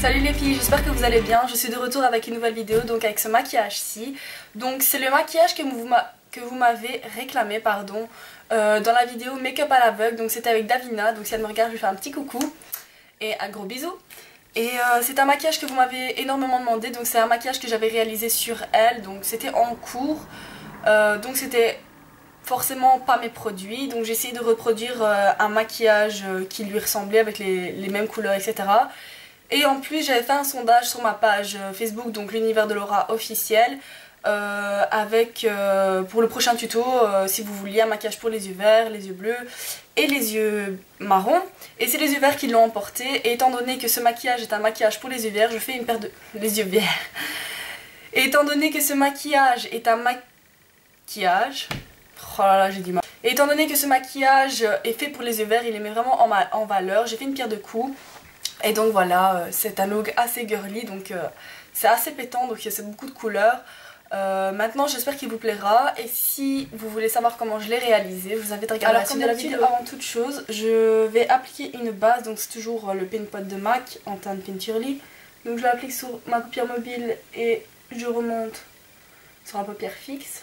Salut les filles, j'espère que vous allez bien. Je suis de retour avec une nouvelle vidéo, donc avec ce maquillage-ci. Donc c'est le maquillage que vous m'avez réclamé, pardon, dans la vidéo Make-up à l'aveugle. Donc c'était avec Davina, donc si elle me regarde, je lui fais un petit coucou et un gros bisou. Et c'est un maquillage que vous m'avez énormément demandé, donc c'est un maquillage que j'avais réalisé sur elle, donc c'était en cours. Donc c'était forcément pas mes produits, donc j'ai essayé de reproduire un maquillage qui lui ressemblait avec les mêmes couleurs, etc. Et en plus j'avais fait un sondage sur ma page Facebook, donc l'univers de Laura officiel, pour le prochain tuto, si vous vouliez un maquillage pour les yeux verts, les yeux bleus et les yeux marrons. Et c'est les yeux verts qui l'ont emporté, et étant donné que ce maquillage est un maquillage pour les yeux verts, je fais une paire de... les yeux verts. Et étant donné que ce maquillage est un maquillage... Oh là là, j'ai du mal. Et étant donné que ce maquillage est fait pour les yeux verts, il les met vraiment en valeur, j'ai fait une pierre de coups. Et donc voilà, c'est un look assez girly, donc c'est assez pétant, donc c'est beaucoup de couleurs. Maintenant j'espère qu'il vous plaira, et si vous voulez savoir comment je l'ai réalisé, je vous invite à regarder la suite de la vidéo. Avant toute chose, je vais appliquer une base, donc c'est toujours le Pin Pot de MAC en teinte Pinturely. Donc je l'applique sur ma paupière mobile et je remonte sur la paupière fixe.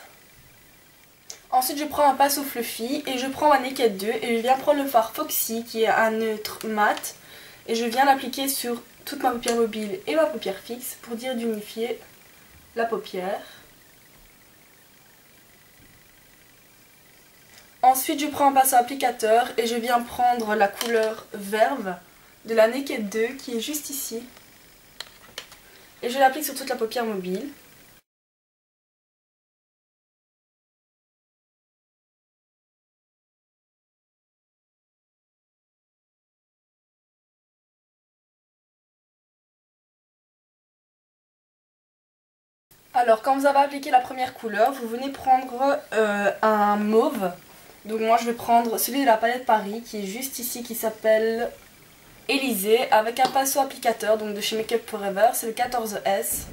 Ensuite je prends un pinceau fluffy et je prends ma Naked 2 et je viens prendre le fard Foxy qui est un neutre mat. Et je viens l'appliquer sur toute ma paupière mobile et ma paupière fixe pour dire d'unifier la paupière. Ensuite je prends un pinceau applicateur et je viens prendre la couleur Verve de la Naked 2 qui est juste ici. Et je l'applique sur toute la paupière mobile. Alors quand vous avez appliqué la première couleur, vous venez prendre un mauve. Donc moi je vais prendre celui de la palette Paris qui est juste ici, qui s'appelle Élysée, avec un pinceau applicateur donc de chez Make Up For Ever, c'est le 14S.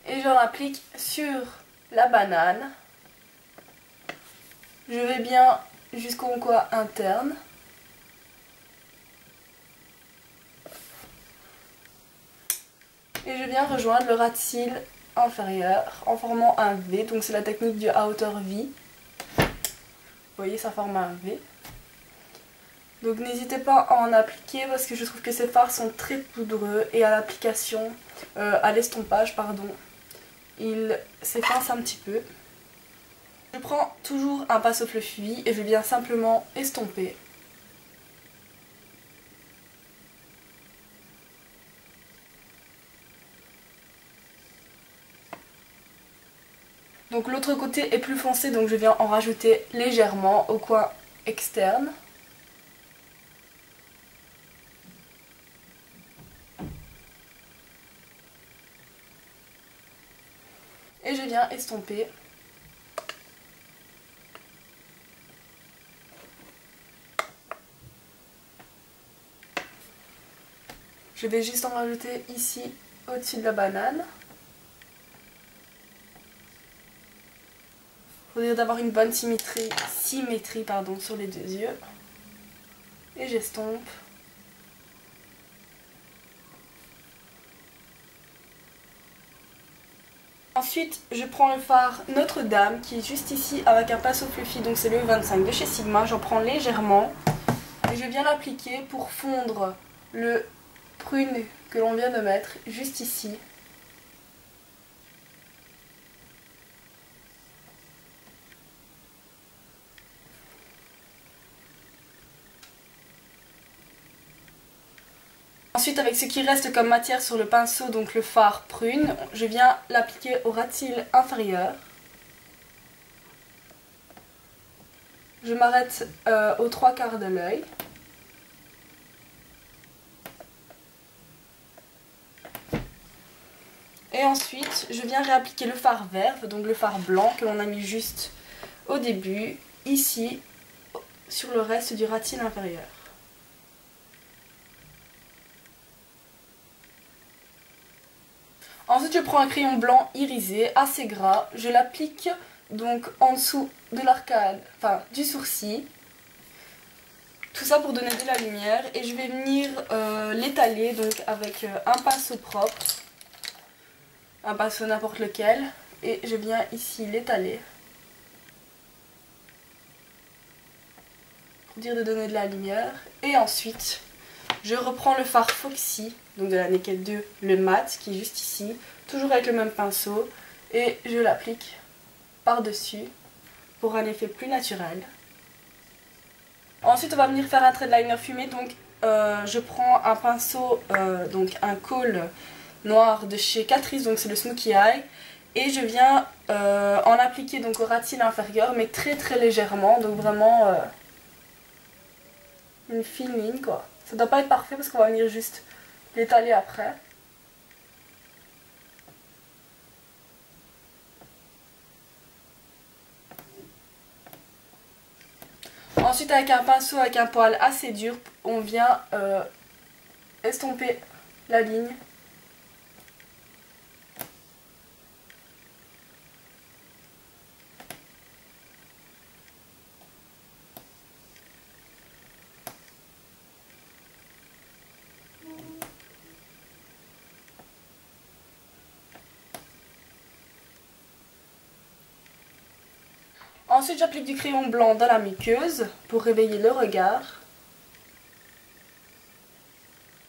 Et je l'applique sur la banane. Je vais bien jusqu'au coin interne. Et je viens rejoindre le ras de cils inférieur en formant un V, donc c'est la technique du Outer V. Vous voyez, ça forme un V. Donc n'hésitez pas à en appliquer parce que je trouve que ces fards sont très poudreux et à l'application, à l'estompage pardon, ils s'efface un petit peu. Je prends toujours un pinceau fluffy et je viens simplement estomper. Donc l'autre côté est plus foncé, donc je viens en rajouter légèrement au coin externe. Et je viens estomper. Je vais juste en rajouter ici au-dessus de la banane. Il faudrait d'avoir une bonne symétrie sur les deux yeux. Et j'estompe. Ensuite, je prends le fard Notre-Dame qui est juste ici avec un pinceau fluffy, donc c'est le 25 de chez Sigma. J'en prends légèrement et je viens l'appliquer pour fondre le prune que l'on vient de mettre juste ici. Ensuite, avec ce qui reste comme matière sur le pinceau, donc le fard prune, je viens l'appliquer au ras de cils inférieur. Je m'arrête aux 3/4 de l'œil. Et ensuite, je viens réappliquer le fard Verve, donc le fard blanc que l'on a mis juste au début, ici, sur le reste du ras de cils inférieur. Ensuite, je prends un crayon blanc irisé, assez gras, je l'applique donc en dessous de l'arcade, enfin du sourcil. Tout ça pour donner de la lumière. Et je vais venir l'étaler donc avec un pinceau propre. Un pinceau n'importe lequel. Et je viens ici l'étaler. Pour dire de donner de la lumière. Et ensuite, je reprends le fard Foxy, donc de la Naked 2, le mat, qui est juste ici. Toujours avec le même pinceau. Et je l'applique par-dessus pour un effet plus naturel. Ensuite on va venir faire un trait de liner fumé, donc je prends un pinceau, donc un col noir de chez Catrice, donc c'est le Smokey Eye, et je viens en appliquer donc au ras de cils inférieur, mais très très légèrement, donc vraiment une fine ligne quoi. Ça doit pas être parfait parce qu'on va venir juste l'étaler après. Ensuite avec un pinceau avec un poil assez dur, on vient estomper la ligne. Ensuite j'applique du crayon blanc dans la muqueuse pour réveiller le regard.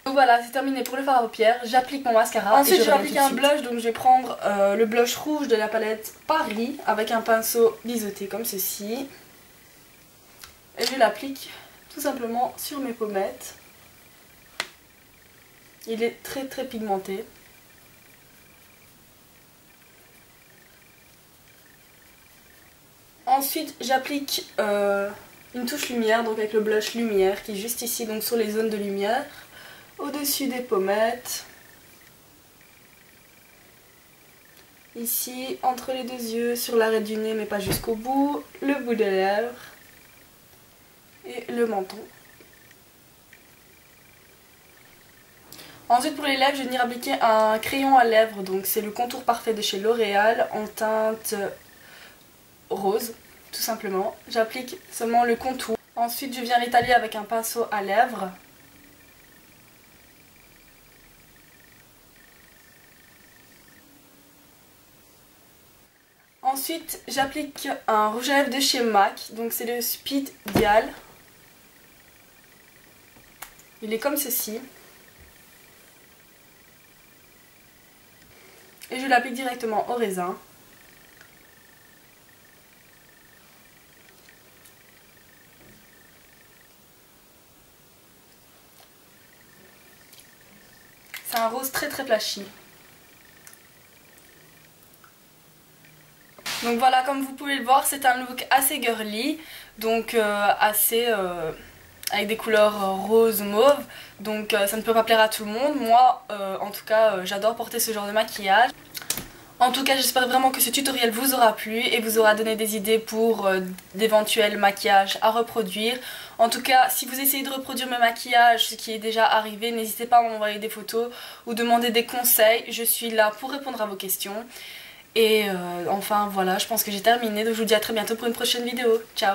Donc voilà, c'est terminé pour le fard à paupières. J'applique mon mascara. Ensuite je vais appliquer un blush, donc je vais prendre le blush rouge de la palette Paris avec un pinceau biseauté comme ceci. Et je l'applique tout simplement sur mes pommettes. Il est très très pigmenté. Ensuite j'applique une touche lumière, donc avec le blush lumière qui est juste ici, donc sur les zones de lumière, au-dessus des pommettes, ici entre les deux yeux, sur l'arrêt du nez mais pas jusqu'au bout, le bout des lèvres et le menton. Ensuite pour les lèvres je vais venir appliquer un crayon à lèvres, donc c'est le contour parfait de chez L'Oréal en teinte rose, tout simplement. J'applique seulement le contour. Ensuite je viens l'étaler avec un pinceau à lèvres. Ensuite j'applique un rouge à lèvres de chez MAC, donc c'est le Speed Dial. Il est comme ceci. Et je l'applique directement au raisin. C'est un rose très très flashy. Donc voilà, comme vous pouvez le voir, c'est un look assez girly, donc assez avec des couleurs rose mauve, donc ça ne peut pas plaire à tout le monde. Moi en tout cas j'adore porter ce genre de maquillage. En tout cas j'espère vraiment que ce tutoriel vous aura plu et vous aura donné des idées pour d'éventuels maquillages à reproduire. En tout cas si vous essayez de reproduire mes maquillages, ce qui est déjà arrivé, n'hésitez pas à m'envoyer des photos ou demander des conseils. Je suis là pour répondre à vos questions. Et enfin voilà, je pense que j'ai terminé, donc je vous dis à très bientôt pour une prochaine vidéo. Ciao!